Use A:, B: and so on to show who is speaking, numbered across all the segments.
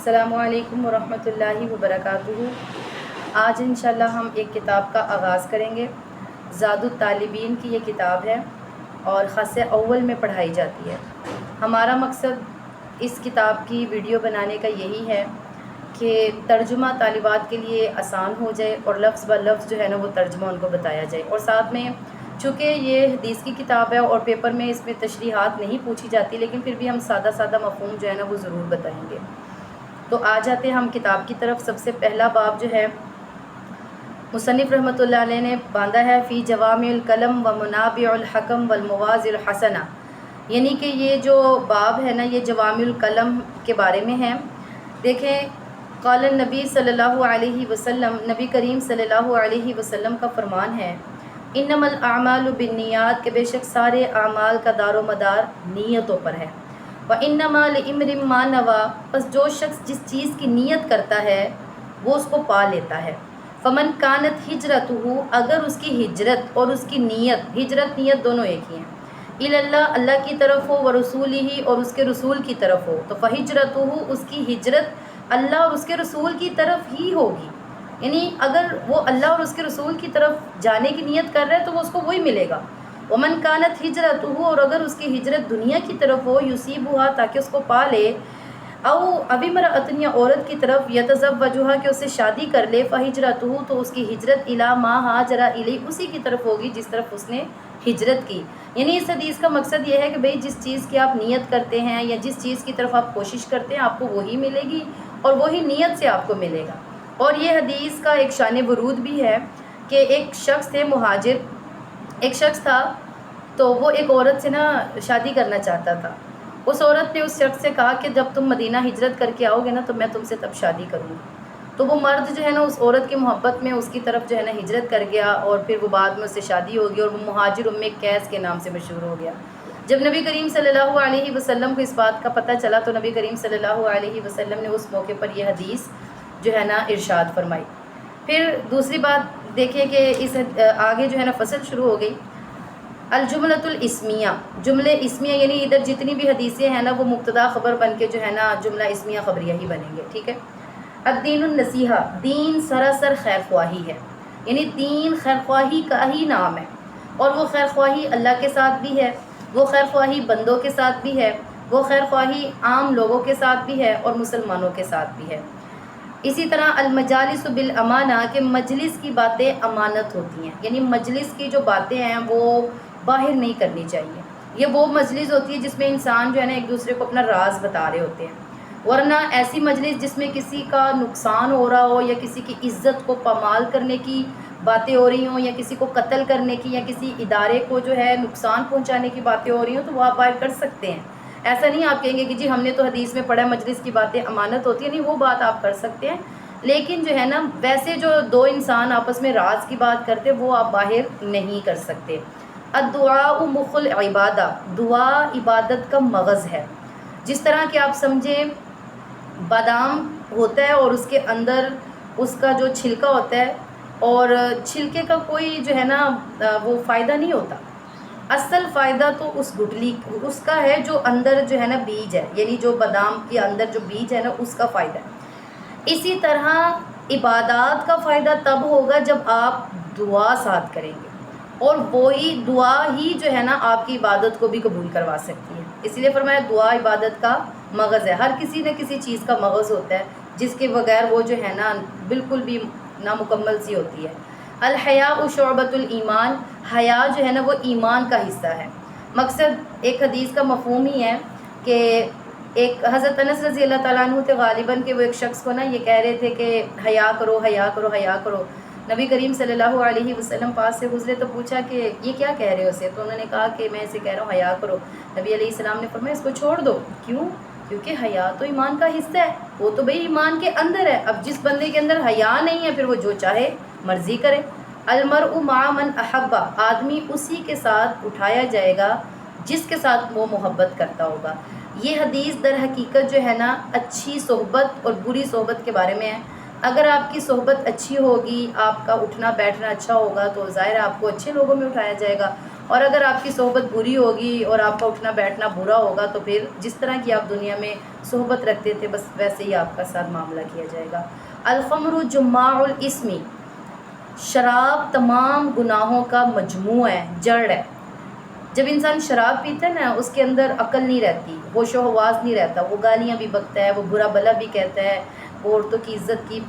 A: السلام علیکم ورحمۃ اللہ وبرکاتہ۔ آج انشاءاللہ ہم ایک کتاب کا آغاز کریں گے۔ زاد الطالبین کی یہ کتاب ہے اور خص اول میں پڑھائی جاتی ہے۔ ہمارا مقصد اس کتاب کی ویڈیو بنانے کا یہی ہے کہ ترجمہ طالبات کے لیے آسان ہو جائے اور لفظ بہ لفظ جو ہے نا وہ ترجمہ ان کو بتایا جائے، اور ساتھ میں چونکہ یہ حدیث کی کتاب ہے اور پیپر میں اس میں تشریحات نہیں پوچھی جاتی، لیکن پھر بھی ہم سادہ مفہوم جو ہے نا وہ ضرور بتائیں گے۔ تو آ جاتے ہیں ہم کتاب کی طرف۔ سب سے پہلا باب جو ہے مصنف رحمۃ اللہ علیہ نے باندھا ہے فی جوامع الکلم و منابع الحکم والمواضع الحسنہ، یعنی کہ یہ جو باب ہے نا یہ جوامع الکلم کے بارے میں ہے۔ دیکھیں، قال النبی صلی اللہ علیہ وسلم، نبی کریم صلی اللہ علیہ وسلم کا فرمان ہے، انما الاعمال بالنیات، کہ بے شک سارے اعمال کا دار و مدار نیتوں پر ہے۔ وَإِنَّمَا لِإِمْرٍ مَّا نَوَىٰ، پس جو شخص جس چیز کی نیت کرتا ہے وہ اس کو پا لیتا ہے۔ فَمَنْ كَانَتْ هِجْرَتُهُ، اگر اس کی ہجرت اور اس کی نیت، ہجرت نیت دونوں ایک ہی ہیں، إِلَى اللَّهِ، اللہ کی طرف ہو، وَرَسُولِهِ، اور اس کے رسول کی طرف ہو، تو فَهِجْرَتُهُ، اس کی ہجرت اللہ اور اس کے رسول کی طرف ہی ہوگی۔ یعنی اگر وہ اللہ اور اس کے رسول کی طرف جانے کی نیت کر رہا ہے تو وہ اس کو وہی ملے گا۔ وَمَنْ كَانَتْ هِجْرَتُهُ، اور اگر اس کی ہجرت دنیا کی طرف ہو، يُصِيبُهَا، تاکہ اس کو پا لے، او امرأۃ، یا عورت کی طرف، يَتَزَوَّجُهَا، کہ اس سے شادی کر لے، فَهِجْرَتُهُ، تو اس کی ہجرت إِلَىٰ مَا هَاجَرَ إِلَيْهِ، اسی کی طرف ہوگی جس طرف اس نے ہجرت کی۔ یعنی اس حدیث کا مقصد یہ ہے کہ بھئی جس چیز کی آپ نیت کرتے ہیں یا جس چیز کی طرف آپ کوشش کرتے ہیں آپ کو وہی ملے گی اور وہی نیت سے آپ کو ملے گا۔ اور یہ حدیث کا ایک شان ورود بھی ہے کہ ایک شخص تھے مہاجر، ایک شخص تھا تو وہ ایک عورت سے نا شادی کرنا چاہتا تھا۔ اس عورت نے اس شخص سے کہا کہ جب تم مدینہ ہجرت کر کے آؤ گے نا تو میں تم سے تب شادی کروں گا۔ تو وہ مرد جو ہے نا اس عورت کی محبت میں اس کی طرف جو ہے نا ہجرت کر گیا، اور پھر وہ بعد میں اس سے شادی ہو گئی اور وہ مہاجر قیس کے نام سے مشہور ہو گیا۔ جب نبی کریم صلی اللہ علیہ وسلم کو اس بات کا پتہ چلا تو نبی کریم صلی اللہ علیہ وسلم نے اس موقع پر یہ حدیث جو ہے نا ارشاد فرمائی۔ پھر دوسری بات دیکھیں کہ اس آگے جو ہے نا فصل شروع ہو گئی، الجملۃ الاسمیہ، جملے اسمیہ، یعنی ادھر جتنی بھی حدیثیں ہیں نا وہ مبتدا خبر بن کے جو ہے نا جملہ اسمیہ خبریہ ہی بنیں گے، ٹھیک ہے۔ الدین النصیحہ، دین سراسر خیر خواہی ہے، یعنی دین خیر خواہی کا ہی نام ہے، اور وہ خیر خواہی اللہ کے ساتھ بھی ہے، وہ خیر خواہی بندوں کے ساتھ بھی ہے، وہ خیر خواہی عام لوگوں کے ساتھ بھی ہے اور مسلمانوں کے ساتھ بھی ہے۔ اسی طرح المجالس بالامانہ، کہ مجلس کی باتیں امانت ہوتی ہیں، یعنی مجلس کی جو باتیں ہیں وہ باہر نہیں کرنی چاہیے۔ یہ وہ مجلس ہوتی ہے جس میں انسان جو ہے نا ایک دوسرے کو اپنا راز بتا رہے ہوتے ہیں، ورنہ ایسی مجلس جس میں کسی کا نقصان ہو رہا ہو یا کسی کی عزت کو پامال کرنے کی باتیں ہو رہی ہوں یا کسی کو قتل کرنے کی یا کسی ادارے کو جو ہے نقصان پہنچانے کی باتیں ہو رہی ہوں تو وہ آپ باہر کر سکتے ہیں۔ ایسا نہیں آپ کہیں گے کہ جی ہم نے تو حدیث میں پڑھا مجلس کی باتیں امانت ہوتی ہیں، نہیں، وہ بات آپ کر سکتے ہیں، لیکن جو ہے نا ویسے جو دو انسان آپس میں راز کی بات کرتے وہ آپ باہر نہیں کر سکتے۔ الدعاء مخ العبادہ، دعا عبادت کا مغز ہے۔ جس طرح کہ آپ سمجھیں بادام ہوتا ہے اور اس کے اندر اس کا جو چھلکا ہوتا ہے، اور چھلکے کا کوئی جو ہے نا وہ فائدہ نہیں ہوتا، اصل فائدہ تو اس گٹلی اس کا ہے جو اندر جو ہے نا بیج ہے، یعنی جو بادام کے اندر جو بیج ہے نا اس کا فائدہ ہے۔ اسی طرح عبادات کا فائدہ تب ہوگا جب آپ دعا ساتھ کریں گے، اور وہی دعا ہی جو ہے نا آپ کی عبادت کو بھی قبول کروا سکتی ہے۔ اس لیے فرمایا دعا عبادت کا مغز ہے۔ ہر کسی نہ کسی چیز کا مغز ہوتا ہے جس کے بغیر وہ جو ہے نا بالکل بھی نامکمل سی ہوتی ہے۔ الحیاء شعبۃ الایمان، حیا جو ہے نا وہ ایمان کا حصہ ہے۔ مقصد ایک حدیث کا مفہوم ہی ہے کہ ایک حضرت انس رضی اللہ تعالیٰ عنہ تھے غالباً کہ وہ ایک شخص کو نا یہ کہہ رہے تھے کہ حیا کرو حیا کرو حیا کرو۔ نبی کریم صلی اللہ علیہ وسلم پاس سے گزرے تو پوچھا کہ یہ کیا کہہ رہے ہو اسے، تو انہوں نے کہا کہ میں اسے کہہ رہا ہوں حیا کرو۔ نبی علیہ السلام نے فرمایا اس کو چھوڑ دو، کیوں؟ کیونکہ حیا تو ایمان کا حصہ ہے، وہ تو بھئی ایمان کے اندر ہے۔ اب جس بندے کے اندر حیا نہیں ہے پھر وہ جو چاہے مرضی کرے۔ المرء مع من احب، آدمی اسی کے ساتھ اٹھایا جائے گا جس کے ساتھ وہ محبت کرتا ہوگا۔ یہ حدیث در حقیقت جو ہے نا اچھی صحبت اور بری صحبت کے بارے میں ہے۔ اگر آپ کی صحبت اچھی ہوگی، آپ کا اٹھنا بیٹھنا اچھا ہوگا تو ظاہر ہے آپ کو اچھے لوگوں میں اٹھایا جائے گا، اور اگر آپ کی صحبت بری ہوگی اور آپ کا اٹھنا بیٹھنا برا ہوگا تو پھر جس طرح کی آپ دنیا میں صحبت رکھتے تھے بس ویسے ہی آپ کا ساتھ معاملہ کیا جائے گا۔ الخمر جماع الاسم، شراب تمام گناہوں کا مجموع ہے، جڑ ہے۔ جب انسان شراب پیتا ہے نا اس کے اندر عقل نہیں رہتی، ہوش و حواس نہیں رہتا، وہ گالیاں بھی بکتا ہے، وہ برا بلا بھی کہتا ہے، وہ عورتوں کی عزت کی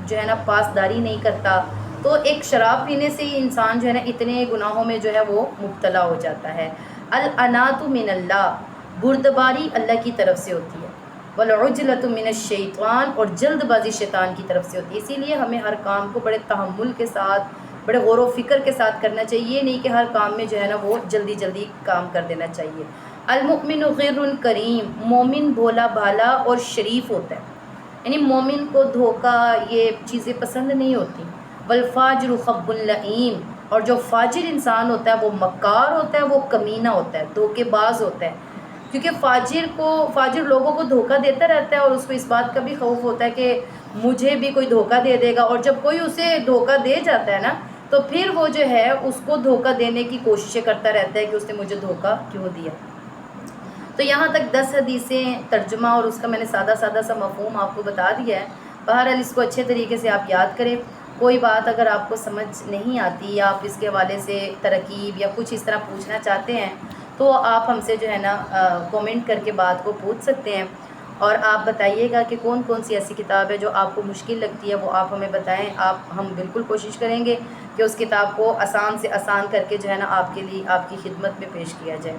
A: جو ہے نا پاسداری نہیں کرتا۔ تو ایک شراب پینے سے ہی انسان جو ہے نا اتنے گناہوں میں جو ہے وہ مبتلا ہو جاتا ہے۔ الانات من اللہ، بردباری اللہ کی طرف سے ہوتی ہے، والعجلۃ من الشیطان، اور جلد بازی شیطان کی طرف سے ہوتی ہے۔ اسی لیے ہمیں ہر کام کو بڑے تحمل کے ساتھ، بڑے غور و فکر کے ساتھ کرنا چاہیے، یہ نہیں کہ ہر کام میں جو ہے نا وہ جلدی جلدی کام کر دینا چاہیے۔ المؤمن غر کریم، مومن بھولا بھالا اور شریف ہوتا ہے، یعنی مومن کو دھوکہ یہ چیزیں پسند نہیں ہوتی۔ والفاجر خب لئیم، اور جو فاجر انسان ہوتا ہے وہ مکار ہوتا ہے، وہ کمینہ ہوتا ہے، دھوکے باز ہوتا ہے، کیونکہ فاجر لوگوں کو دھوکہ دیتا رہتا ہے اور اس کو اس بات کا بھی خوف ہوتا ہے کہ مجھے بھی کوئی دھوکہ دے دے گا، اور جب کوئی اسے دھوکہ دے جاتا ہے نا تو پھر وہ جو ہے اس کو دھوکہ دینے کی کوششیں کرتا رہتا ہے کہ اس نے مجھے دھوکہ کیوں دیا۔ تو یہاں تک 10 حدیثیں ترجمہ اور اس کا میں نے سادہ سا مفہوم آپ کو بتا دیا ہے۔ بہرحال اس کو اچھے طریقے سے آپ یاد کریں۔ کوئی بات اگر آپ کو سمجھ نہیں آتی یا آپ اس کے حوالے سے ترکیب یا کچھ اس طرح پوچھنا چاہتے ہیں تو آپ ہم سے جو ہے نا کومنٹ کر کے بات کو پوچھ سکتے ہیں، اور آپ بتائیے گا کہ کون کون سی ایسی کتاب ہے جو آپ کو مشکل لگتی ہے، وہ آپ ہمیں بتائیں۔ ہم بالکل کوشش کریں گے کہ اس کتاب کو آسان سے آسان کر کے جو ہے نا آپ کے لیے آپ کی خدمت میں پیش کیا جائے۔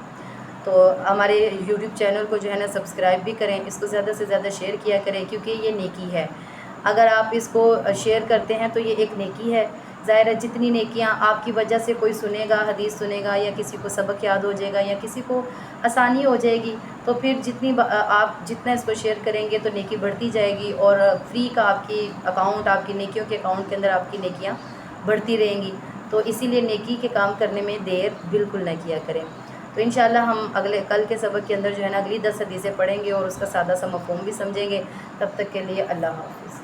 A: تو ہمارے یوٹیوب چینل کو جو ہے نا سبسکرائب بھی کریں، اس کو زیادہ سے زیادہ شیئر کیا کریں، کیونکہ یہ نیکی ہے۔ اگر آپ اس کو شیئر کرتے ہیں تو یہ ایک نیکی ہے۔ ظاہر ہے جتنی نیکیاں آپ کی وجہ سے کوئی سنے گا، حدیث سنے گا، یا کسی کو سبق یاد ہو جائے گا، یا کسی کو آسانی ہو جائے گی، تو پھر آپ جتنا اس کو شیئر کریں گے تو نیکی بڑھتی جائے گی، اور فری کا آپ کی اکاؤنٹ، آپ کی نیکیوں کے اکاؤنٹ کے اندر آپ کی نیکیاں بڑھتی رہیں گی۔ تو اسی لیے نیکی کے کام کرنے میں دیر بالکل نہ کیا کریں۔ تو انشاءاللہ ہم کل کے سبق کے اندر جو ہے نا اگلی 10 حدیثیں پڑھیں گے اور اس کا سادہ سا مفہوم بھی سمجھیں گے۔ تب تک کے لیے اللہ حافظ۔